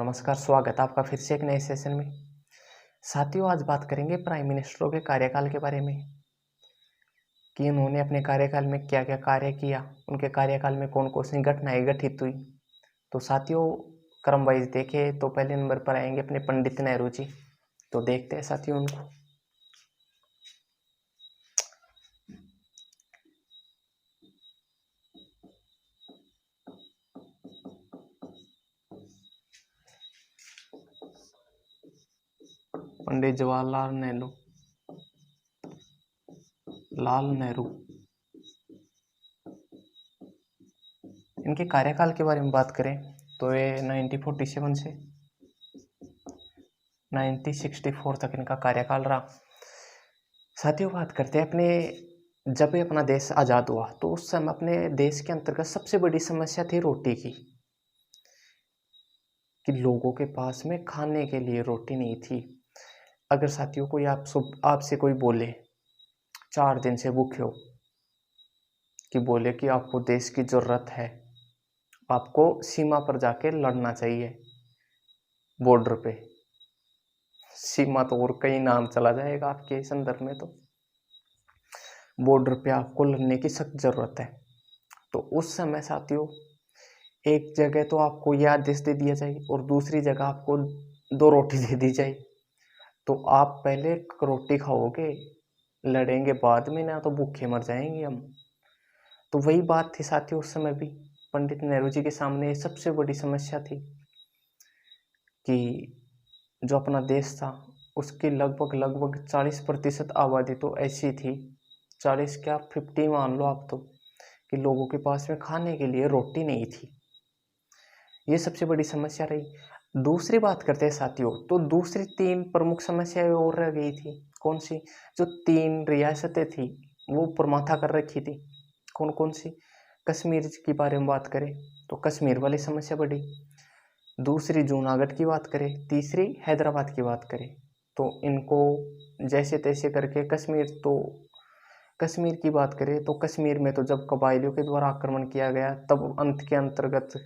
नमस्कार, स्वागत है आपका फिर से एक नए सेशन में। साथियों, आज बात करेंगे प्राइम मिनिस्टरों के कार्यकाल के बारे में कि उन्होंने अपने कार्यकाल में क्या क्या कार्य किया, उनके कार्यकाल में कौन कौन सी घटनाएं घटित हुई। तो साथियों, क्रम वाइज देखें तो पहले नंबर पर आएंगे अपने पंडित नेहरू जी। तो देखते हैं साथियों उनको। पंडित जवाहरलाल नेहरू, इनके कार्यकाल के बारे में बात करें तो ये 1947 से 1964 तक इनका कार्यकाल रहा। साथियों, बात करते हैं जब ये अपना देश आज़ाद हुआ तो उस समय अपने देश के अंतर्गत सबसे बड़ी समस्या थी रोटी की, कि लोगों के पास में खाने के लिए रोटी नहीं थी। अगर साथियों कोई आपसे कोई बोले 4 दिन से भूखे हो, कि बोले कि आपको देश की ज़रूरत है, आपको सीमा पर जाके लड़ना चाहिए, बॉर्डर पे सीमा तो और कई नाम चला जाएगा आपके संदर्भ में, तो बॉर्डर पे आपको लड़ने की सख्त ज़रूरत है। तो उस समय साथियों एक जगह तो आपको यह आदेश दे दिया जाए और दूसरी जगह आपको 2 रोटी दे दी जाए, तो आप पहले रोटी खाओगे, लड़ेंगे बाद में, ना तो भूखे मर जाएंगे हम। तो वही बात थी साथियों, उस समय भी पंडित नेहरू जी के सामने सबसे बड़ी समस्या थी कि जो अपना देश था उसकी लगभग 40% आबादी तो ऐसी थी, 40 क्या 50 मान लो आप, तो कि लोगों के पास में खाने के लिए रोटी नहीं थी। ये सबसे बड़ी समस्या रही। दूसरी बात करते हैं साथियों, तो दूसरी 3 प्रमुख समस्याएं और रह गई थी। कौन सी? जो 3 रियासतें थी वो प्रमाथा कर रखी थी। कौन कौन सी? कश्मीर की बारे में बात करें तो कश्मीर वाली समस्या बढ़ी, दूसरी जूनागढ़ की बात करें, तीसरी हैदराबाद की बात करें। तो इनको जैसे तैसे करके कश्मीर की बात करें तो कश्मीर में तो जब कबायलियों के द्वारा आक्रमण किया गया तब अंत के अंतर्गत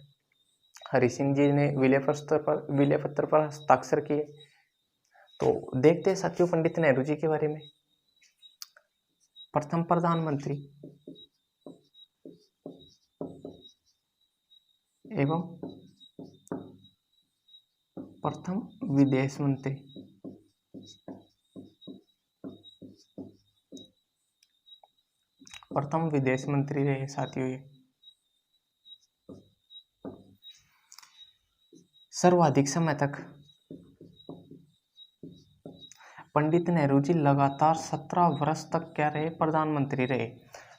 हरि सिंह जी ने विलय पत्र पर हस्ताक्षर किए। तो देखते हैं साथियों पंडित नेहरू जी के बारे में। प्रथम प्रधानमंत्री एवं प्रथम विदेश मंत्री। प्रथम विदेश मंत्री रहे साथियों ये। सर्वाधिक समय तक पंडित नेहरू जी लगातार 17 वर्ष तक क्या रहे? प्रधानमंत्री रहे,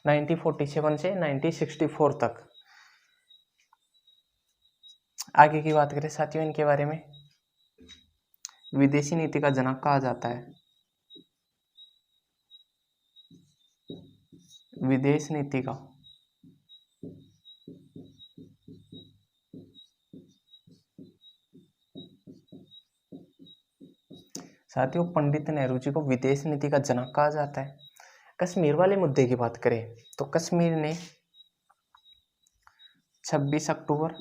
1947 से 1964 तक। आगे की बात करें साथियों इनके बारे में, विदेशी नीति का जनक कहा जाता है। विदेश नीति का साथियों पंडित नेहरू जी को विदेश नीति का जनक कहा जाता है। कश्मीर वाले मुद्दे की बात करें तो कश्मीर ने 26 अक्टूबर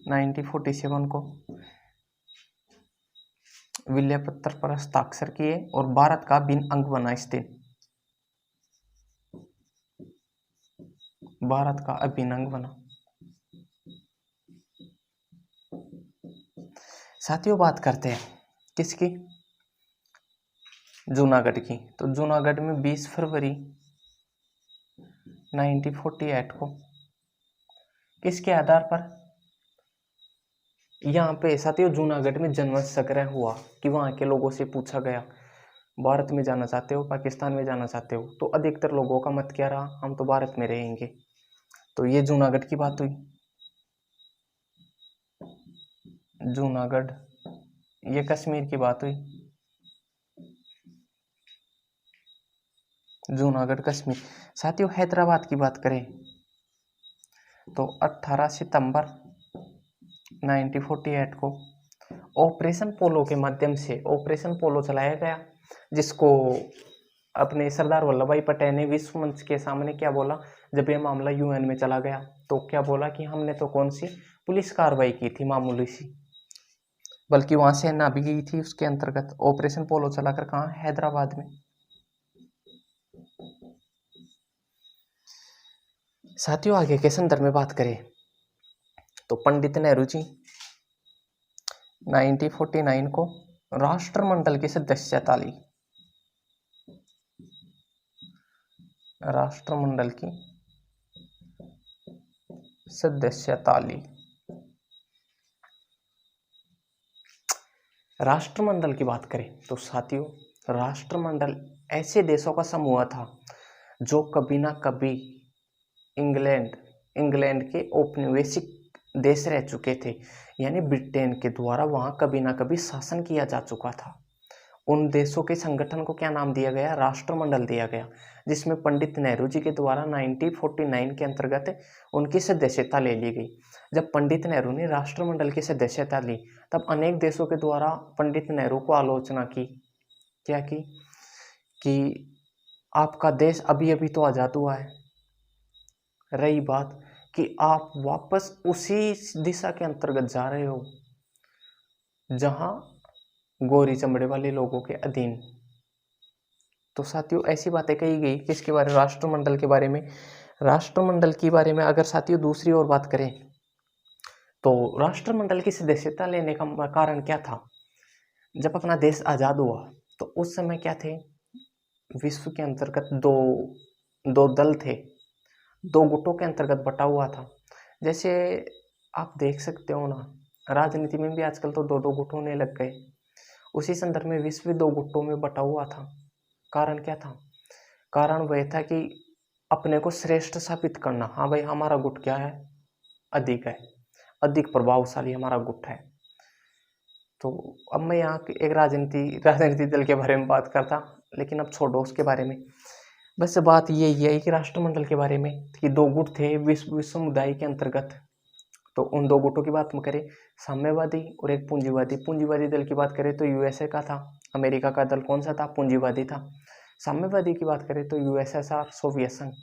1947 को विलय पत्र पर हस्ताक्षर किए और भारत का अभिन्न अंग बना इस दिन। भारत का अभिन्न अंग बना। साथियों बात करते हैं किसकी? जूनागढ़ की। तो जूनागढ़ में 20 फरवरी 1948 को किसके आधार पर? यहाँ पे साथियों जूनागढ़ में जनमत संग्रह हुआ कि वहाँ के लोगों से पूछा गया भारत में जाना चाहते हो, पाकिस्तान में जाना चाहते हो, तो अधिकतर लोगों का मत क्या रहा? हम तो भारत में रहेंगे। तो ये जूनागढ़ की बात हुई। जूनागढ़, ये कश्मीर की बात हुई। जूनागढ़ कश्मीर। साथियों हैदराबाद की बात करें तो 18 सितंबर 1948 को ऑपरेशन पोलो के माध्यम से ऑपरेशन पोलो चलाया गया, जिसको अपने सरदार वल्लभ भाई पटेल ने विश्व मंच के सामने क्या बोला जब यह मामला यूएन में चला गया? तो क्या बोला कि हमने तो कौन सी पुलिस कार्रवाई की थी, मामूली सी। बल्कि वहां सेना भी गई थी उसके अंतर्गत। ऑपरेशन पोलो चलाकर कहाँ, हैदराबाद में। साथियों आगे के संदर्भ में बात करें तो पंडित नेहरू जी 1949 को राष्ट्रमंडल की सदस्यता ली। राष्ट्रमंडल की सदस्यता ली। राष्ट्रमंडल की बात करें तो साथियों राष्ट्रमंडल ऐसे देशों का समूह था जो कभी ना कभी इंग्लैंड के औपनिवेशिक देश रह चुके थे, यानी ब्रिटेन के द्वारा वहां कभी ना कभी शासन किया जा चुका था। उन देशों के संगठन को क्या नाम दिया गया, राष्ट्रमंडल दिया गया, जिसमें पंडित नेहरू जी के द्वारा 1949 के अंतर्गत उनकी सदस्यता ले ली गई। जब पंडित नेहरू ने राष्ट्रमंडल की सदस्यता ली तब अनेक देशों के द्वारा पंडित नेहरू को आलोचना की। क्या की कि आपका देश अभी अभी तो आजाद हुआ है, रही बात कि आप वापस उसी दिशा के अंतर्गत जा रहे हो जहां गोरी चमड़े वाले लोगों के अधीन। तो साथियों ऐसी बातें कही गई किसके बारे में, राष्ट्रमंडल के बारे में। राष्ट्रमंडल के बारे में अगर साथियों दूसरी ओर बात करें तो राष्ट्रमंडल की सदस्यता लेने का कारण क्या था। जब अपना देश आजाद हुआ तो उस समय क्या थे, विश्व के अंतर्गत दो दल थे, दो गुटों के अंतर्गत बटा हुआ था। जैसे आप देख सकते हो ना, राजनीति में भी आजकल तो दो दो गुट होने लग गए। उसी संदर्भ में विश्व दो गुटों में बटा हुआ था। कारण क्या था, कारण वह था कि अपने को श्रेष्ठ साबित करना। हाँ भाई हमारा गुट क्या है, अधिक है, अधिक प्रभावशाली हमारा गुट है। तो अब मैं यहाँ एक राजनीति दल के बारे में बात करता, लेकिन अब छोड़ो उसके बारे में। बस बात ये है कि राष्ट्रमंडल के बारे में कि दो गुट थे विश्व समुदाय के अंतर्गत। तो उन दो गुटों की बात में करें, साम्यवादी और एक पूंजीवादी। पूंजीवादी दल की बात करें तो यूएसए का था, अमेरिका का दल कौन सा था, पूंजीवादी था। साम्यवादी की बात करें तो यूएसएसआर, सोवियत संघ,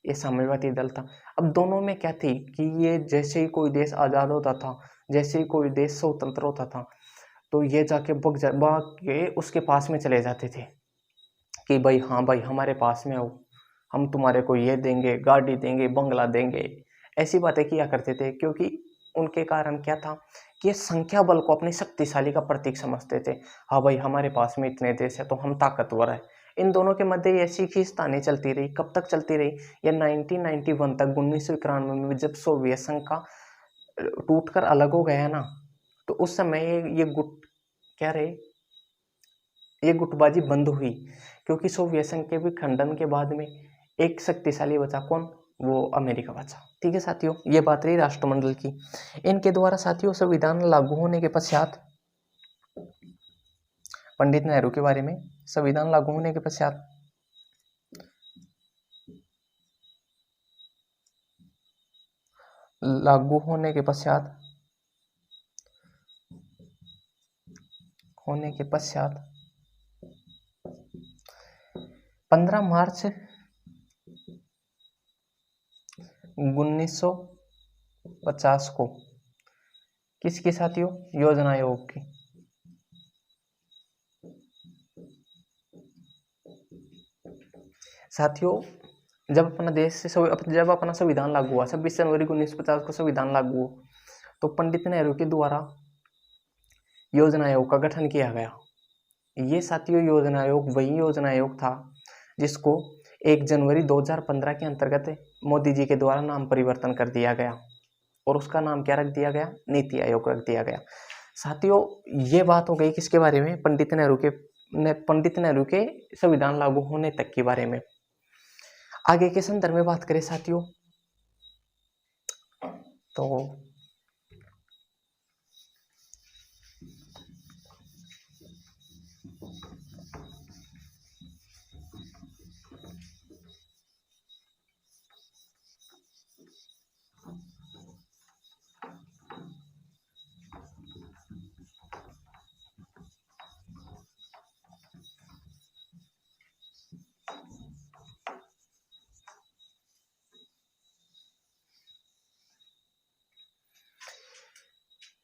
ये साम्यवादी दल था। अब दोनों में क्या थी कि ये जैसे ही कोई देश आज़ाद होता था, जैसे ही कोई देश स्वतंत्र होता था, तो ये जाके भाग के उसके पास में चले जाते थे कि भाई हाँ भाई हमारे पास में आओ, हम तुम्हारे को ये देंगे, गाड़ी देंगे, बंगला देंगे। ऐसी बातें किया करते थे क्योंकि उनके कारण क्या था कि ये संख्या बल को अपनी शक्तिशाली का प्रतीक समझते थे। हाँ भाई हमारे पास में इतने देश है तो हम ताकतवर है। इन दोनों के मध्य ऐसी खींचतानी चलती रही। कब तक चलती रही, ये 1991 तक, 1991 में जब सोवियत संघ का टूटकर अलग हो गया ना, तो उस समय ये गुट क्या रहे, ये गुटबाजी बंद हुई। क्योंकि सोवियत संघ के भी खंडन के बाद में एक शक्तिशाली बचा, कौन, वो अमेरिका बचा। ठीक है साथियों, ये बात रही राष्ट्रमंडल की। इनके द्वारा साथियों संविधान लागू होने के पश्चात, पंडित नेहरू के बारे में, संविधान लागू होने के पश्चात लागू होने के पश्चात 15 मार्च 1950 को किसकी साथियों, योजना आयोग की, साथियों जब अपना संविधान लागू हुआ, 26 जनवरी 1950 को संविधान लागू हुआ, तो पंडित नेहरू के द्वारा योजना आयोग का गठन किया गया। ये साथियों योजना आयोग वही योजना आयोग था जिसको 1 जनवरी 2015 के अंतर्गत मोदी जी के द्वारा नाम परिवर्तन कर दिया गया और उसका नाम क्या रख दिया गया, नीति आयोग रख दिया गया। साथियों ये बात हो गई किसके बारे में, पंडित नेहरू के संविधान लागू होने तक के बारे में। आगे के संदर्भ में बात करें साथियों तो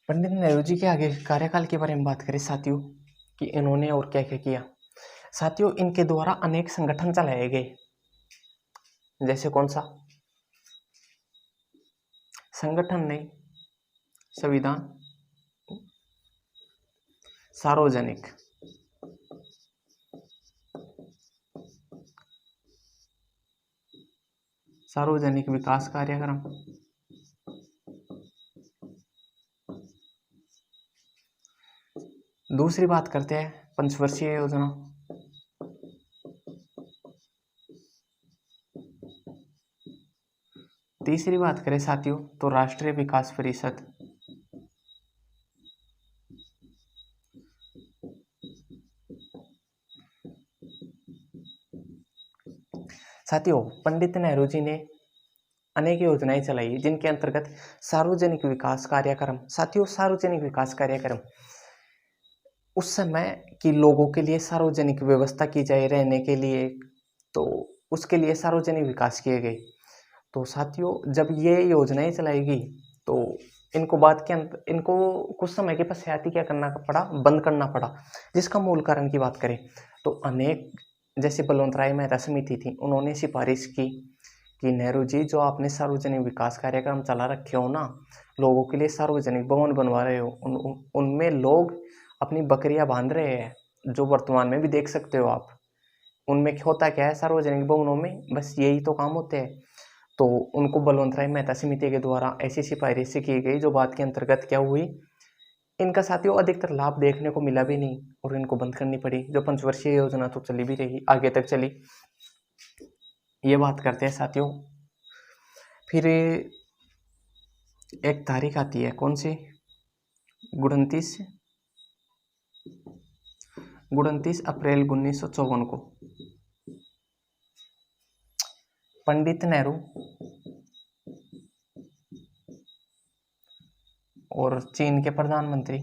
पंडित नेहरू जी के आगे कार्यकाल के बारे में बात करें साथियों कि इन्होंने और क्या क्या किया। साथियों, इनके द्वारा अनेक संगठन चलाए गए। जैसे कौन सा संगठन? नहीं, संविधान, सार्वजनिक सार्वजनिक विकास कार्यक्रम, दूसरी बात करते हैं पंचवर्षीय योजना, तीसरी बात करें साथियों तो राष्ट्रीय विकास परिषद, साथियों पंडित नेहरू जी ने अनेक योजनाएं चलाई जिनके अंतर्गत सार्वजनिक विकास कार्यक्रम। साथियों, सार्वजनिक विकास कार्यक्रम उस समय कि लोगों के लिए सार्वजनिक व्यवस्था की जाए रहने के लिए, तो उसके लिए सार्वजनिक विकास किए गए। तो साथियों, जब ये योजनाएं चलाएगी तो इनको कुछ समय के पश्चात ही क्या करना पड़ा, बंद करना पड़ा। जिसका मूल कारण की बात करें तो अनेक, जैसे बलवंत राय मेहता समिति थी, उन्होंने सिफारिश की कि नेहरू जी, जो आपने सार्वजनिक विकास कार्यक्रम चला रखे हो ना, लोगों के लिए सार्वजनिक भवन बनवा रहे हो, उनमें लोग अपनी बकरियां बांध रहे हैं, जो वर्तमान में भी देख सकते हो आप। उनमें होता क्या है, सार्वजनिक भवनों में बस यही तो काम होते हैं। तो उनको बलवंत राय मेहता समिति के द्वारा ऐसी सिफारिश की गई, जो बात के अंतर्गत क्या हुई, इनका साथियों अधिकतर लाभ देखने को मिला भी नहीं और इनको बंद करनी पड़ी। जो पंचवर्षीय योजना तो चली भी रही, आगे तक चली। ये बात करते हैं साथियों। फिर एक तारीख आती है, कौन सी? 29 अप्रैल 1954 को पंडित नेहरू और चीन के प्रधानमंत्री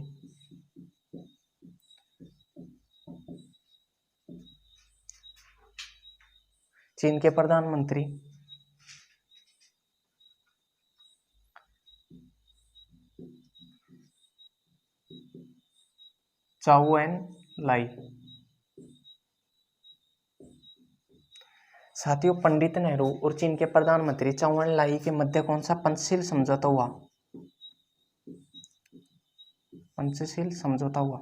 चाउ एन लाई। साथियों, पंडित नेहरू और चीन के प्रधानमंत्री चाउ एन लाई के मध्य कौन सा पंचशील समझौता हुआ? पंचशील समझौता हुआ।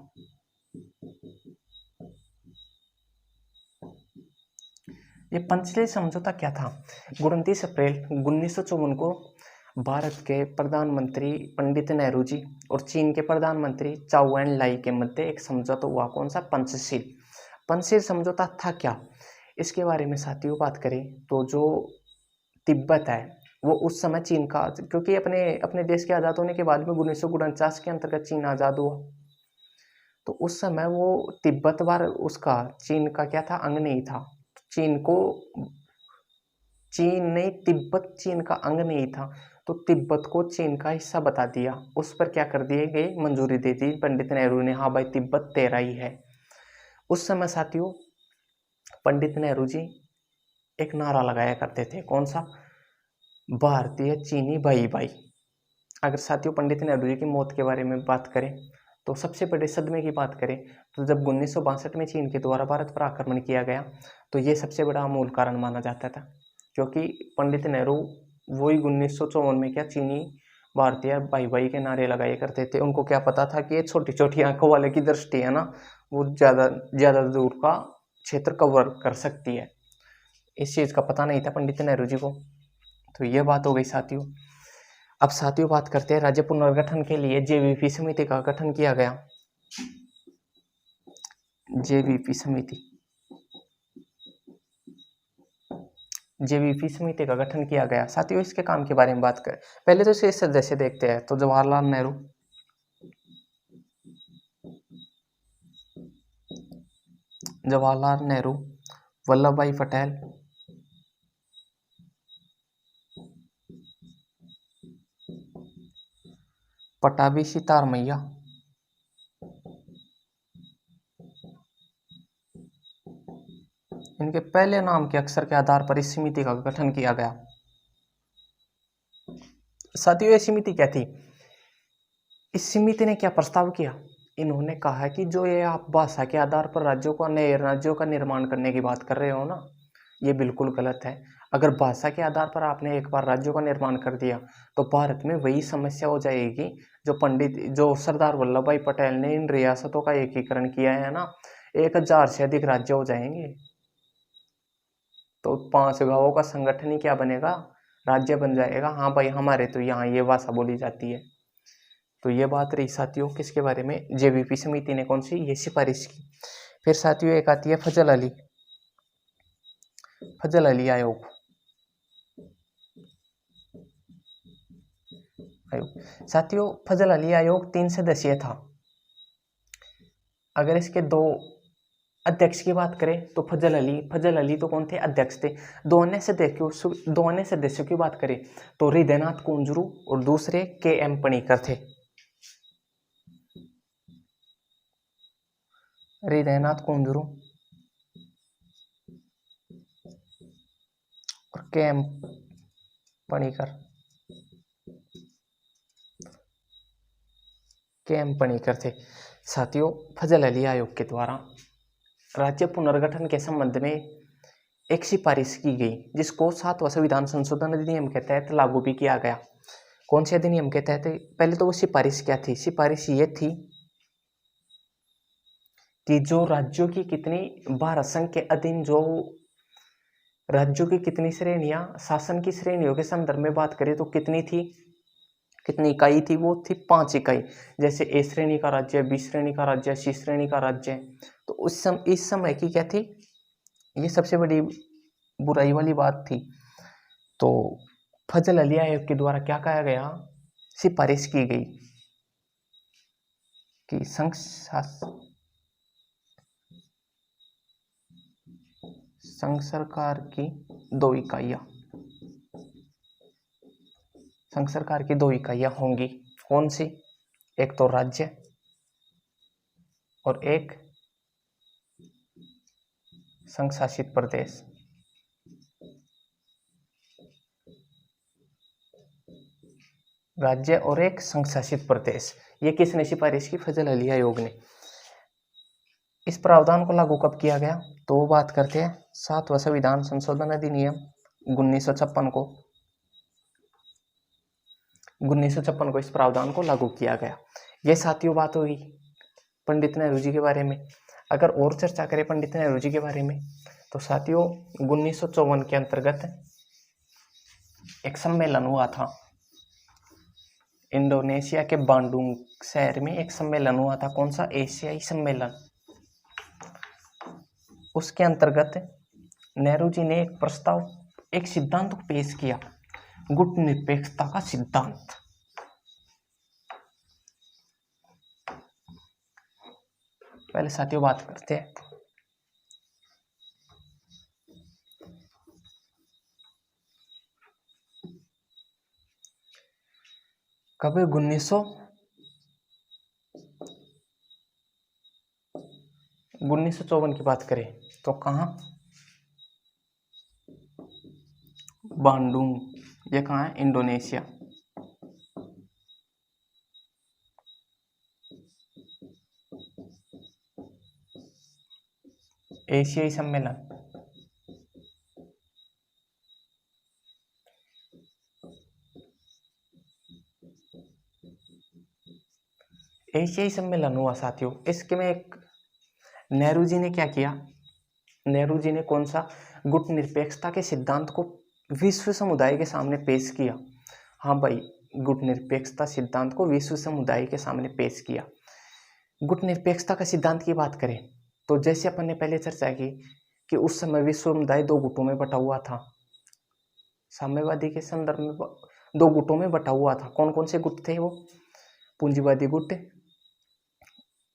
ये पंचशील समझौता क्या था? 29 अप्रैल 1954 को भारत के प्रधानमंत्री पंडित नेहरू जी और चीन के प्रधानमंत्री चाउ एन लाई के मध्य एक समझौता हुआ। कौन सा? पंचशील। पंचशील समझौता था क्या, इसके बारे में साथियों बात करें तो जो तिब्बत है वो उस समय चीन का, क्योंकि अपने देश के आज़ाद होने के बाद में 1949 के अंतर्गत चीन आज़ाद हुआ, तो उस समय वो तिब्बत बार उसका चीन का क्या था, अंग नहीं था। तिब्बत चीन का अंग नहीं था, तो तिब्बत को चीन का हिस्सा बता दिया। उस पर क्या कर दिए गए, मंजूरी दे दी पंडित नेहरू ने, हाँ भाई तिब्बत तेरा ही है। उस समय साथियों पंडित नेहरू जी एक नारा लगाया करते थे, कौन सा? भारतीय चीनी भाई भाई। अगर साथियों पंडित नेहरू जी की मौत के बारे में बात करें तो सबसे बड़े सदमे की बात करें तो जब 1962 में चीन के द्वारा भारत पर आक्रमण किया गया, तो ये सबसे बड़ा मूल कारण माना जाता था। क्योंकि पंडित नेहरू वही 1954 में क्या चीनी भारतीय भाई भाई के नारे लगाए करते थे। उनको क्या पता था कि ये छोटी छोटी आंखों वाले की दृष्टि है ना, वो ज़्यादा दूर का क्षेत्र कवर कर सकती है। इस चीज़ का पता नहीं था पंडित नेहरू जी को। तो ये बात हो गई साथियों। अब साथियों बात करते हैं राज्य पुनर्गठन के लिए जेवीपी समिति का गठन किया गया। जेवीपी समिति का गठन किया गया। साथियों इसके काम के बारे में बात करें, पहले तो इसे सदस्य देखते हैं। तो जवाहरलाल नेहरू, वल्लभ भाई पटेल, पटाभी सितार मैया, इनके पहले नाम के अक्षर के आधार पर इस समिति का गठन किया गया। साथियों ये समिति क्या थी? इस समिति ने क्या प्रस्ताव किया, इन्होंने कहा कि जो ये आप भाषा के आधार पर राज्यों का नए राज्यों का निर्माण करने की बात कर रहे हो ना, ये बिल्कुल गलत है। अगर भाषा के आधार पर आपने एक बार राज्यों का निर्माण कर दिया तो भारत में वही समस्या हो जाएगी जो सरदार वल्लभ भाई पटेल ने इन रियासतों का एकीकरण किया है ना, 1000 से अधिक राज्य हो जाएंगे। तो 5 गांवों का संगठन ही क्या बनेगा, राज्य बन जाएगा। हाँ भाई, हमारे तो यहाँ ये भाषा बोली जाती है। तो ये बात रही साथियों किसके बारे में, जेवीपी समिति ने कौन सी ये सिफारिश की। फिर साथियों एक आती है फजल अली आयोग। साथियों फजल अली आयोग 3 सदस्यीय था। अगर इसके 2 अध्यक्ष की बात करें तो फजल अली तो कौन थे, अध्यक्ष थे। 2 अन्य सदस्यों की बात करें तो हृदयनाथ कुंजरू और दूसरे KM पणिकर थे। हृदयनाथ कुंजरू और KM पणिकर थे। साथियों फजल अली आयोग के द्वारा राज्य पुनर्गठन के संबंध में एक सिफारिश की गई जिसको 7वां संविधान संशोधन अधिनियम के तहत लागू भी किया गया। कौन से अधिनियम के तहत, पहले तो वो सिफारिश क्या थी, सिफारिश ये थी कि जो राज्यों की कितनी भारत संघ के अधीन जो राज्यों की कितनी श्रेणियां, शासन की श्रेणियों के संदर्भ में बात करें तो कितनी इकाई थी, वो थी 5 इकाई। जैसे A श्रेणी का राज्य, B श्रेणी का राज्य, C श्रेणी का राज्य। तो इस समय की क्या थी, ये सबसे बड़ी बुराई वाली बात थी। तो फजल अली आयोग के द्वारा क्या कहा गया, सिफारिश की गई कि संघ सरकार की 2 इकाइयां होंगी। कौन सी, एक तो राज्य और एक संघ शासित प्रदेश। राज्य और एक संघ शासित प्रदेश। ये किसने सिफारिश की, फजल अली आयोग ने। इस प्रावधान को लागू कब किया गया, तो वो बात करते हैं 7वां संविधान संशोधन अधिनियम 1956 को। 1956 को इस प्रावधान को लागू किया गया। ये साथियों बात होगी पंडित नेहरू जी के बारे में। अगर और चर्चा करें पंडित नेहरू जी के बारे में तो साथियों 1954 के अंतर्गत एक सम्मेलन हुआ था इंडोनेशिया के बांडुंग शहर में। एक सम्मेलन हुआ था, कौन सा, एशियाई सम्मेलन। उसके अंतर्गत नेहरू जी ने एक प्रस्ताव, एक सिद्धांत को पेश किया, गुटनिरपेक्षता का सिद्धांत। पहले साथियों बात करते हैं कब 1954 की बात करें तो कहाँ, बांडुंग। ये कहाँ है, इंडोनेशिया। एशियाई सम्मेलन। एशियाई सम्मेलन हुआ साथियों। इसके में एक नेहरू जी ने क्या किया, नेहरू जी ने कौन सा, गुटनिरपेक्षता के सिद्धांत को विश्व समुदाय के सामने पेश किया। हाँ भाई, गुटनिरपेक्षता सिद्धांत को विश्व समुदाय के सामने पेश किया। गुटनिरपेक्षता का सिद्धांत की बात करें तो जैसे अपन ने पहले चर्चा की कि उस समय विश्व समुदाय 2 गुटों में बटा हुआ था। साम्यवादी के संदर्भ में 2 गुटों में बटा हुआ था। कौन कौन से गुट थे वो, पूंजीवादी गुट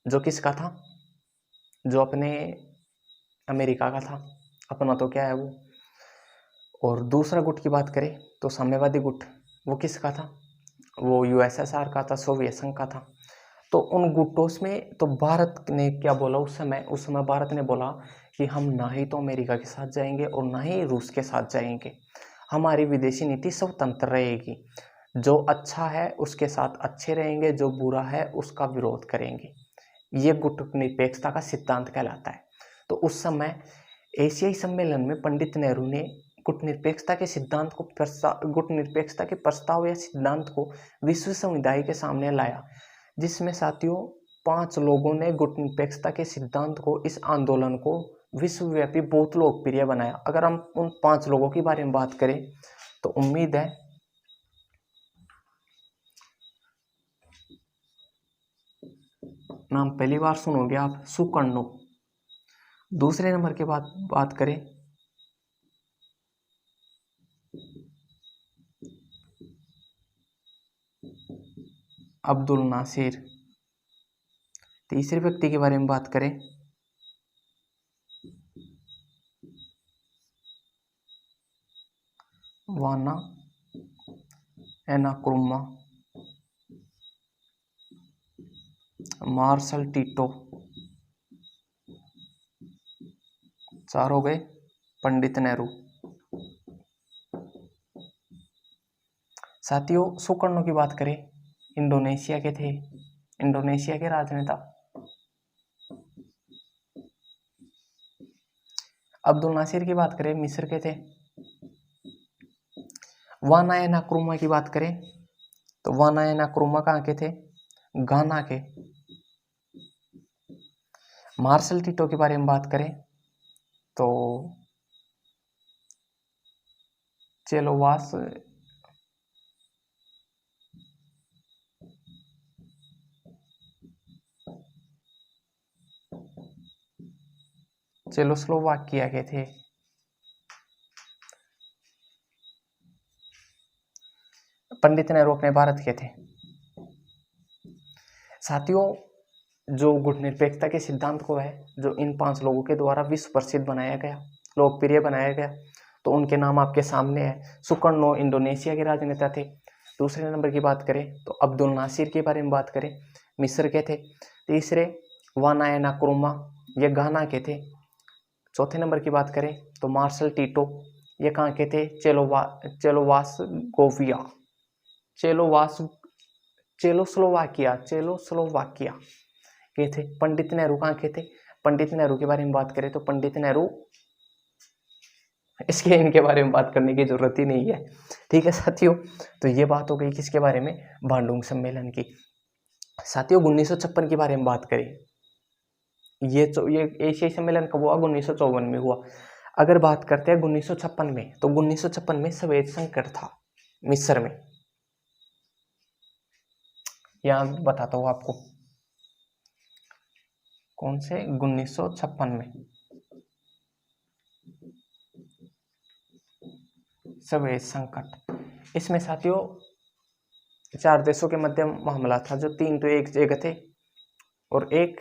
जो किसका था, जो अपने अमेरिका का था, अपना तो क्या है वो। और दूसरा गुट की बात करें तो साम्यवादी गुट, वो किसका था, वो USSR का था, सोवियत संघ का था। तो उन गुटों में तो भारत ने क्या बोला उस समय भारत ने बोला कि हम ना ही तो अमेरिका के साथ जाएंगे और ना ही रूस के साथ जाएंगे, हमारी विदेशी नीति स्वतंत्र रहेगी। जो अच्छा है उसके साथ अच्छे रहेंगे, जो बुरा है उसका विरोध करेंगे। ये गुटनिरपेक्षता का सिद्धांत कहलाता है। तो उस समय एशियाई सम्मेलन में पंडित नेहरू ने गुटनिरपेक्षता के सिद्धांत को गुटनिरपेक्षता के प्रस्ताव या सिद्धांत को विश्व समुदाय के सामने लाया, जिसमें साथियों 5 लोगों ने गुटनिरपेक्षता के सिद्धांत को, इस आंदोलन को विश्वव्यापी बहुत लोकप्रिय बनाया। अगर हम उन 5 लोगों के बारे में बात करें तो उम्मीद है नाम पहली बार सुनोगे आप, सुकर्णो। दूसरे नंबर के बाद बात करें अब्दुल नासिर। तीसरे व्यक्ति के बारे में बात करें वाना एनाक्रुमा। Marshal Tito. 4 हो गए। पंडित नेहरू। साथियों सुकर्णो की बात करें, इंडोनेशिया के थे, इंडोनेशिया के राजनेता। अब्दुल नासिर की बात करें, मिस्र के थे। वाना नाक्रुमा की बात करें तो वाना नाक्रुमा कहाँ के थे? गाना के। मार्शल टीटो के बारे में बात करें तो चेलोवास चेलोस्लोवाकिया के थे। पंडित नेहरू अपने भारत के थे। साथियों जो गुटनिरपेक्षता के सिद्धांत को है, जो इन 5 लोगों के द्वारा विश्व प्रसिद्ध बनाया गया, लोकप्रिय बनाया गया, तो उनके नाम आपके सामने है। सुकर्णो इंडोनेशिया के राजनेता थे। दूसरे नंबर की बात करें तो अब्दुल नासिर के बारे में बात करें, मिस्र के थे। तीसरे वाना नाक्रुमा, ये गाना के थे। चौथे नंबर की बात करें तो मार्शल टीटो, ये कहाँ के थे? चेलोस्लोवाकिया के थे। पंडित नेहरू कहाँ के थे? पंडित नेहरू के बारे में बात करें तो पंडित नेहरू, इसके इनके बारे में बात करने की जरूरत ही नहीं है। ठीक है साथियों, तो ये बात हो गई किसके बारे में? बांडुंग सम्मेलन की। साथियों 1956 के बारे में बात करें, ये एशियाई सम्मेलन कब हुआ? 1954 में हुआ। अगर बात करते हैं 1956 में, तो 1956 में सवेज संकट था मिस्र में। यहाँ बताता हूँ आपको कौन से, 1956 में सवेज संकट। इसमें साथियों 4 देशों के मध्य मामला था, जो 3 तो एक जगह थे और एक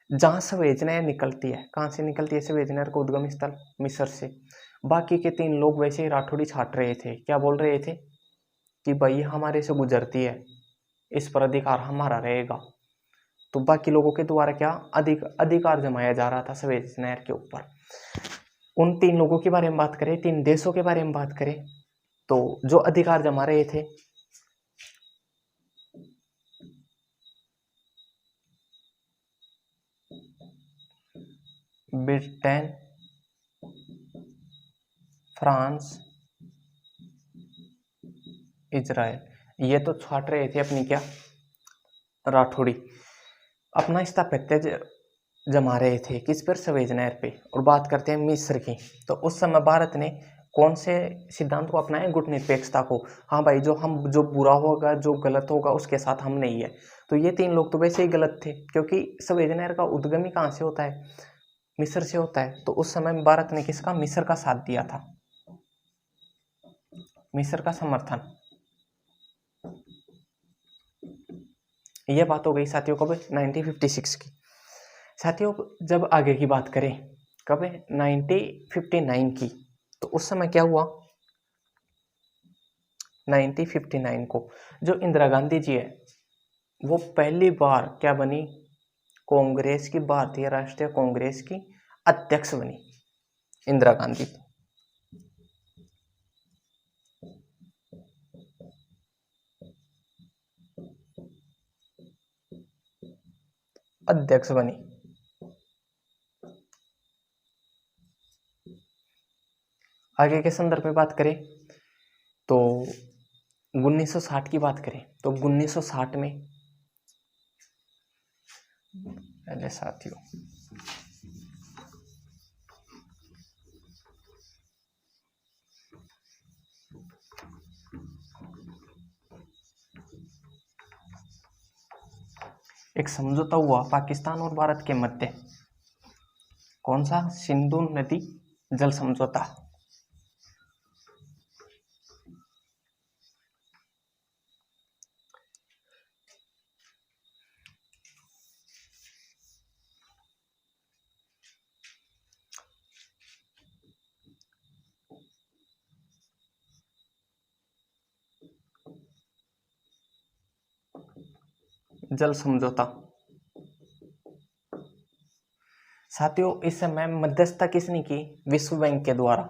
जहां सवेज नहर निकलती है। कहाँ से निकलती है सवेज नहर का उद्गम स्थल? मिस्र से। बाकी के 3 लोग वैसे ही राठौड़ी छाट रहे थे। क्या बोल रहे थे कि भाई हमारे से गुजरती है, इस पर अधिकार हमारा रहेगा। तो बाकी लोगों के द्वारा क्या अधिकार जमाया जा रहा था सवेज नहर के ऊपर। उन 3 लोगों के बारे में बात करें, 3 देशों के बारे में बात करें, तो जो अधिकार जमा रहे थे ब्रिटेन, फ्रांस, इजराइल, ये तो छाट रहे थे अपनी क्या, राठौड़ी, अपना स्थापत्य जमा रहे थे किस पर? सवेज नहर पे। और बात करते हैं मिस्र की, तो उस समय भारत ने कौन से सिद्धांत को अपनाया? गुटनिरपेक्षता को। हाँ भाई, जो बुरा होगा, जो गलत होगा, उसके साथ हम नहीं है। तो ये 3 लोग तो वैसे ही गलत थे, क्योंकि सवेज नहर का उद्गम ही कहाँ से होता है? मिस्र से होता है। तो उस समय भारत ने किसका? मिस्र का साथ दिया था, मिस्र का समर्थन। यह बात हो गई साथियों कब? 1956 की। साथियों जब आगे की बात करें, कब? 1959 की। तो उस समय क्या हुआ? 1959 को जो इंदिरा गांधी जी है, वो पहली बार क्या बनी? कांग्रेस की, भारतीय राष्ट्रीय कांग्रेस की अध्यक्ष बनी इंदिरा गांधी। अध्यक्ष बनी। आगे के संदर्भ में बात करें तो 1960 की बात करें तो 1960 में पहले साथियों एक समझौता हुआ पाकिस्तान और भारत के मध्य। कौन सा? सिंधु नदी जल समझौता। जल समझौता। साथियों इस समय मध्यस्थता किसने की? विश्व बैंक के द्वारा।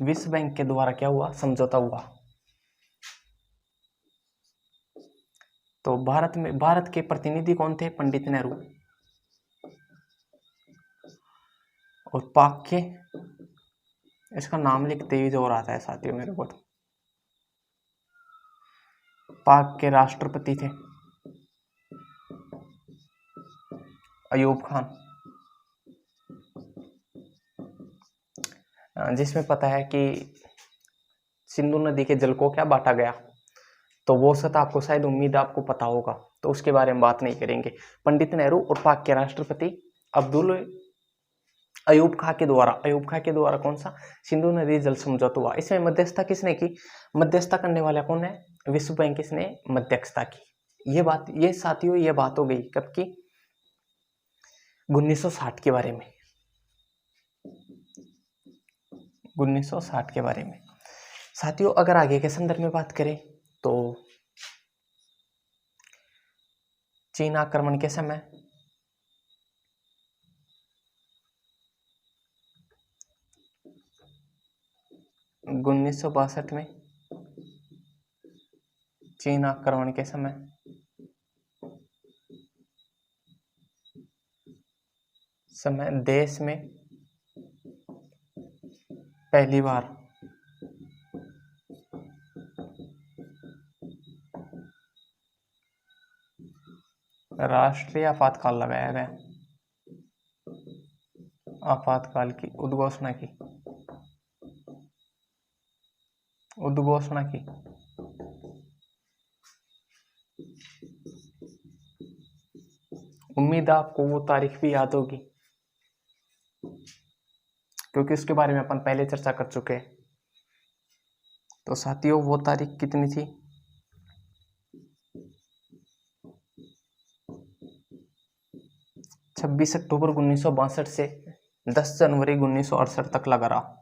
विश्व बैंक के द्वारा क्या हुआ? समझौता हुआ। तो भारत के प्रतिनिधि कौन थे? पंडित नेहरू। और पाक के, इसका नाम लिखते ही जोर आता है साथियों मेरे को। पाक के राष्ट्रपति थे अयूब खान, जिसमें पता है कि सिंधु नदी के जल को क्या बांटा गया। तो वो सत आपको शायद उम्मीद आपको पता होगा, तो उसके बारे में बात नहीं करेंगे। पंडित नेहरू और पाक के राष्ट्रपति अब्दुल अयूब खां के द्वारा कौन सा? सिंधु नदी जल समझौता हुआ। इसमें मध्यस्थता किसने की? मध्यस्थता करने वाला कौन है? विश्व बैंक इसने मध्यस्थता की। ये साथियों ये बात हो गई कब की? 1960 के बारे में। 1960 के बारे में। साथियों अगर आगे के संदर्भ में बात करें तो चीन आक्रमण के समय 1962 में चीन आक्रमण के समय देश में पहली बार राष्ट्रीय आपातकाल लगाया गया। आपातकाल की उद्घोषणा की। उम्मीद है आपको वो तारीख भी याद होगी, क्योंकि उसके बारे में अपन पहले चर्चा कर चुके हैं। तो साथियों वो तारीख कितनी थी? 26 अक्टूबर 1962 से 10 जनवरी 1968 तक लगा रहा।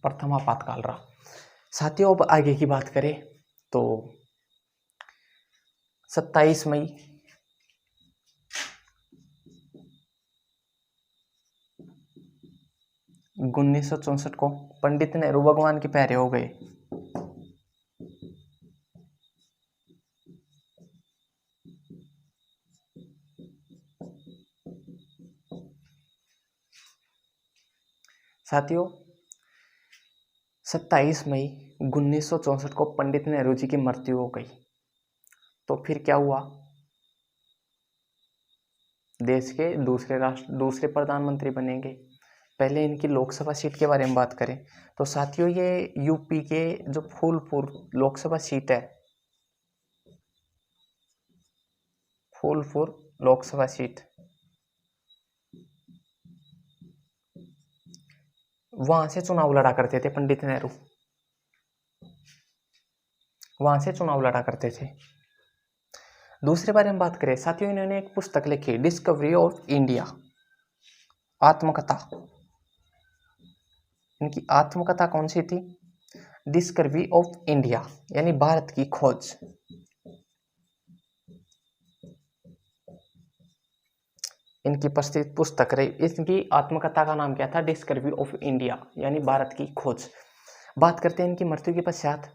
प्रथम आपातकाल रहा। साथियों अब आगे की बात करें तो 27 मई 1964 को पंडित नेहरू भगवान के प्यारे हो गए। साथियों 27 मई 1964 को पंडित नेहरू जी की मृत्यु हो गई। तो फिर क्या हुआ? देश के दूसरे प्रधानमंत्री बनेंगे। पहले इनकी लोकसभा सीट के बारे में बात करें तो साथियों ये यूपी के जो फूलपुर लोकसभा सीट है, फूलपुर लोकसभा सीट, वहां से चुनाव लड़ा करते थे पंडित नेहरू। वहां से चुनाव लड़ा करते थे। दूसरे बारे में बात करें साथियों, इन्होंने एक पुस्तक लिखी डिस्कवरी ऑफ इंडिया, आत्मकथा। इनकी आत्मकथा कौन सी थी? डिस्कवरी ऑफ इंडिया, यानी भारत की खोज। इनकी प्रसिद्ध पुस्तक रही। इनकी आत्मकथा का नाम क्या था? डिस्कवरी ऑफ इंडिया, यानी भारत की खोज। बात करते हैं इनकी मृत्यु के पश्चात।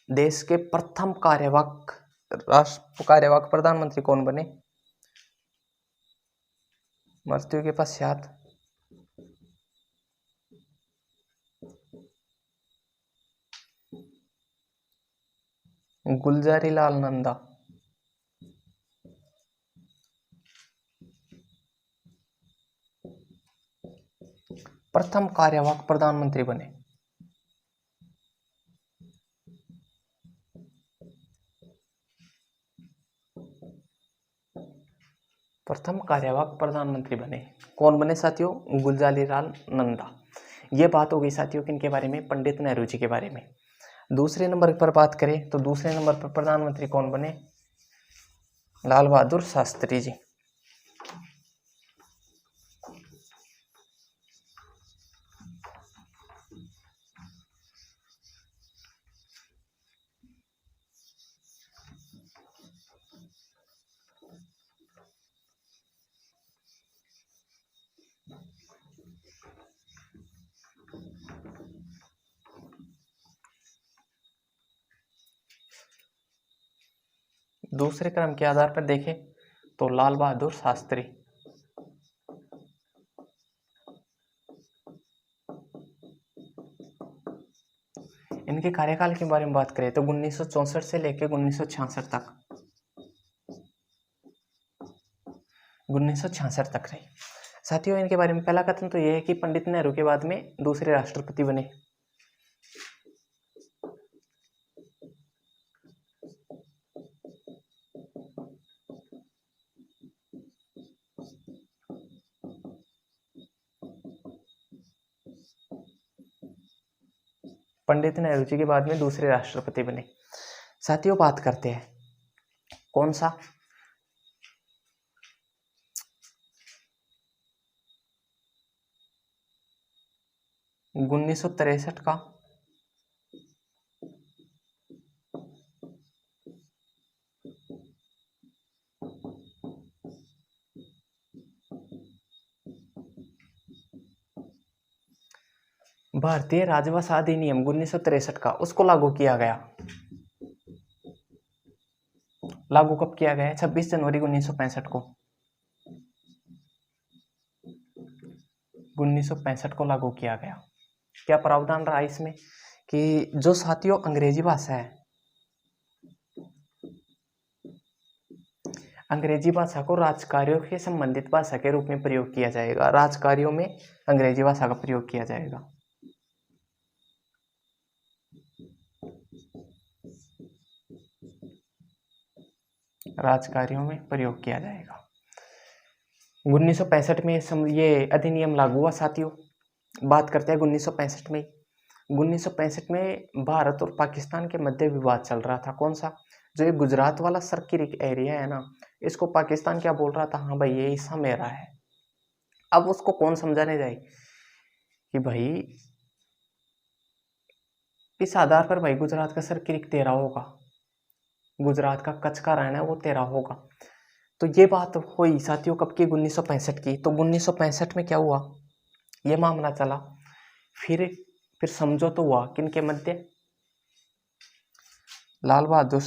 देश के प्रथम कार्यवाहक प्रधानमंत्री कौन बने मृत्यु के पश्चात? गुलजारीलाल नंदा। प्रथम कार्यवाहक प्रधानमंत्री बने। प्रथम कार्यवाहक प्रधानमंत्री बने कौन बने साथियों? गुलजारीलाल नंदा। ये बात हो गई साथियों किनके बारे में? पंडित नेहरू जी के बारे में। दूसरे नंबर पर बात करें तो दूसरे नंबर पर प्रधानमंत्री कौन बने? लाल बहादुर शास्त्री जी। दूसरे क्रम के आधार पर देखें तो लाल बहादुर शास्त्री। इनके कार्यकाल के बारे में बात करें तो 1964 से लेकर 1966 तक 1966 तक रहे। साथियों इनके बारे में पहला कथन तो यह है कि पंडित नेहरू के बाद में दूसरे राष्ट्रपति बने। पंडित नेहरू जी के बाद में दूसरे राष्ट्रपति बने। साथियों बात करते हैं कौन सा? उन्नीस सौ 63 का भारतीय राजभाषा अधिनियम 1963 का उसको लागू किया गया। लागू कब किया गया? 26 जनवरी 1965 को 1965 को लागू किया गया। क्या प्रावधान रहा इसमें कि जो साथियों अंग्रेजी भाषा है, अंग्रेजी भाषा को राजकार्यों के संबंधित भाषा के रूप में प्रयोग किया जाएगा। राजकार्यों में अंग्रेजी भाषा का प्रयोग किया जाएगा। राजकार्यों में प्रयोग किया जाएगा। 1965 में ये अधिनियम लागू हुआ साथियों। बात करते हैं 1965 में। 1965 में भारत और पाकिस्तान के मध्य विवाद चल रहा था। कौन सा? जो ये गुजरात वाला सर्किल एरिया है ना, इसको पाकिस्तान क्या बोल रहा था? हाँ भाई ये हिस्सा मेरा है। अब उसको कौन समझाने जाए कि भाई इस आधार पर भाई गुजरात का सर्किल तेरा होगा, गुजरात का कच्छ का रहना है वो तेरा होगा। तो ये बात हुई साथियों कब की? 1965 की। तो 1965 में क्या हुआ? ये मामला चला। फिर समझौता हुआ किनके मध्य? लाल बहादुर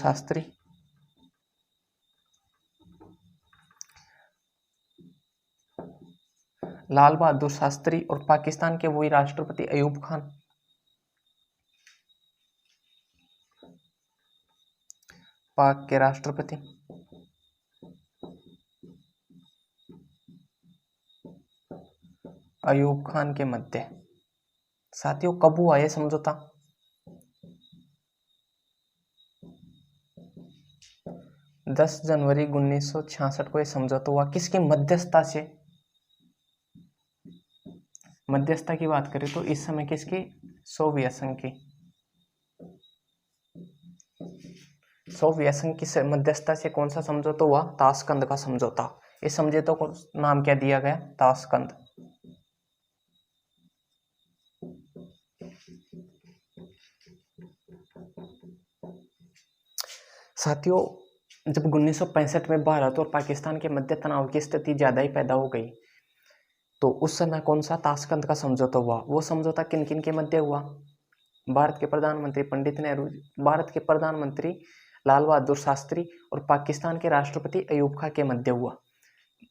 शास्त्री और पाकिस्तान के वही राष्ट्रपति अयूब खान। पाक के राष्ट्रपति अयूब खान के मध्य। साथियों कब हुआ यह समझौता? 10 जनवरी 1966 को यह समझौता हुआ। किसकी मध्यस्थता से? मध्यस्थता की बात करें तो इस समय किसकी? सोवियत संघ की। सोवियत संघ की मध्यस्थता से कौन सा समझौता हुआ? ताशकंद का समझौता। इस समझौते को नाम क्या दिया गया? ताशकंद। साथियों जब 1965 में भारत और पाकिस्तान के मध्य तनाव की स्थिति ज़्यादा ही पैदा हो गई, तो उस समय कौन सा ताशकंद का समझौता हुआ? वो समझौता किन किन के मध्य हुआ? भारत के प्रधानमंत्री पंडित नेहरू, भारत के प्रधानमंत्री लाल बहादुर शास्त्री और पाकिस्तान के राष्ट्रपति अयूब खां के मध्य हुआ।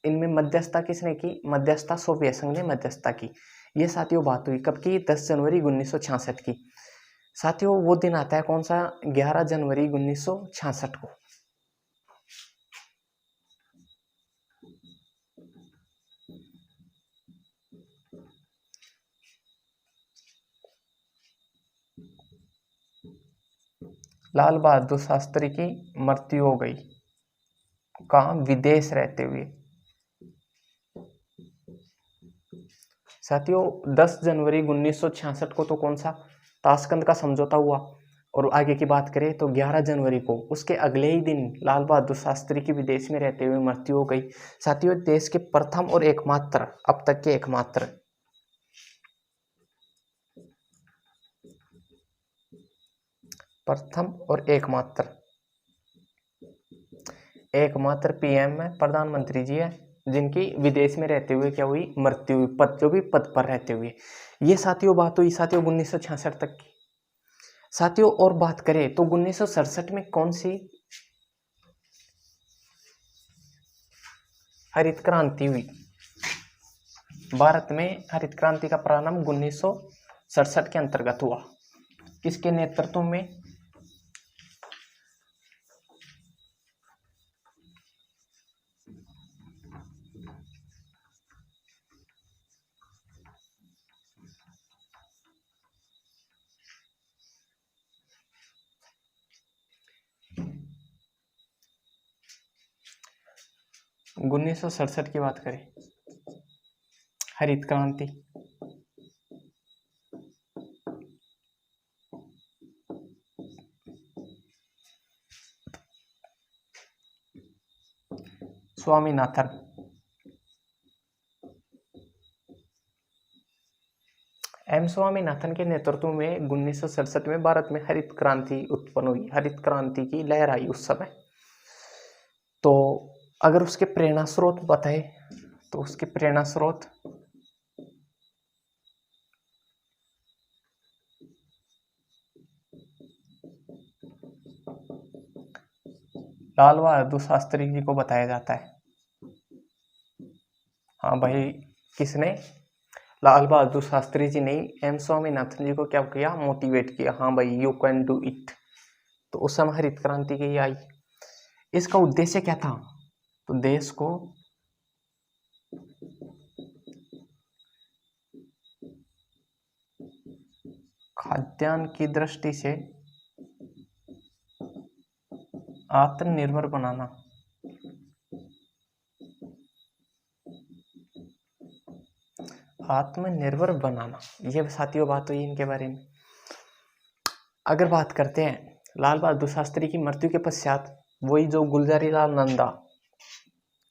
इनमें मध्यस्थता किसने की? मध्यस्थता सोवियत संघ ने मध्यस्थता की। ये साथियों बात हुई कब की? 10 जनवरी 1966 की। साथियों वो दिन आता है कौन सा? 11 जनवरी 1966 को। लाल बहादुर शास्त्री की मृत्यु हो गई। कहाँ? विदेश रहते हुए। साथियों 10 जनवरी 1966 को तो कौन सा? ताशकंद का समझौता हुआ। और आगे की बात करें तो 11 जनवरी को उसके अगले ही दिन लाल बहादुर शास्त्री की विदेश में रहते हुए मृत्यु हो गई। साथियों देश के प्रथम और एकमात्र, अब तक के एकमात्र एकमात्र पीएम है, प्रधानमंत्री जी है, जिनकी विदेश में रहते हुए क्या हुई? मृत्यु हुई, पद जो भी पद पर रहते हुए। ये साथियों बात हुई साथियों 1966 तक की। साथियों और बात करें तो 1967 में कौन सी हरित क्रांति हुई? भारत में हरित क्रांति का प्रारंभ 1967 के अंतर्गत हुआ। किसके नेतृत्व में? उन्नीस सौ सड़सठ की बात करें, हरित क्रांति स्वामीनाथन, एम स्वामीनाथन के नेतृत्व में 1967 में भारत में हरित क्रांति उत्पन्न हुई। हरित क्रांति की लहर आई उस समय। तो अगर उसके प्रेरणा स्रोत बताए तो उसके प्रेरणा स्रोत लाल बहादुर शास्त्री जी को बताया जाता है। हाँ भाई, किसने? लाल बहादुर शास्त्री जी ने एम स्वामीनाथन जी को क्या किया? मोटिवेट किया। हाँ भाई, यू कैन डू इट। तो उस समय हरित क्रांति की आई। इसका उद्देश्य क्या था? तो देश को खाद्यान्न की दृष्टि से आत्मनिर्भर बनाना। आत्मनिर्भर बनाना, ये साथियों बात हुई इनके बारे में। अगर बात करते हैं लाल बहादुर शास्त्री की मृत्यु के पश्चात, वही जो गुलजारी लाल नंदा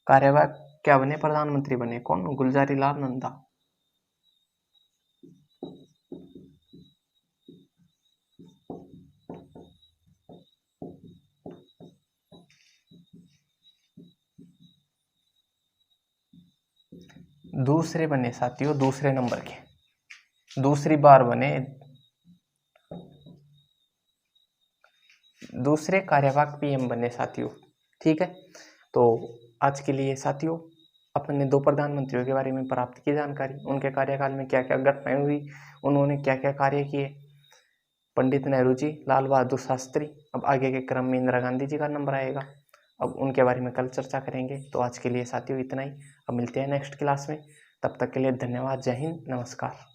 कार्यवाहक क्या बने? प्रधानमंत्री बने। कौन? गुलजारी लाल नंदा। दूसरे बने साथियों, दूसरे नंबर के, दूसरी बार बने, दूसरे कार्यवाहक पीएम बने साथियों। ठीक है, तो आज के लिए साथियों अपने दो प्रधानमंत्रियों के बारे में प्राप्त की जानकारी, उनके कार्यकाल में क्या क्या घटनाएं हुई, उन्होंने क्या क्या कार्य किए। पंडित नेहरू जी, लाल बहादुर शास्त्री, अब आगे के क्रम में इंदिरा गांधी जी का नंबर आएगा। अब उनके बारे में कल चर्चा करेंगे। तो आज के लिए साथियों इतना ही। अब मिलते हैं नेक्स्ट क्लास में। तब तक के लिए धन्यवाद। जय हिंद, नमस्कार।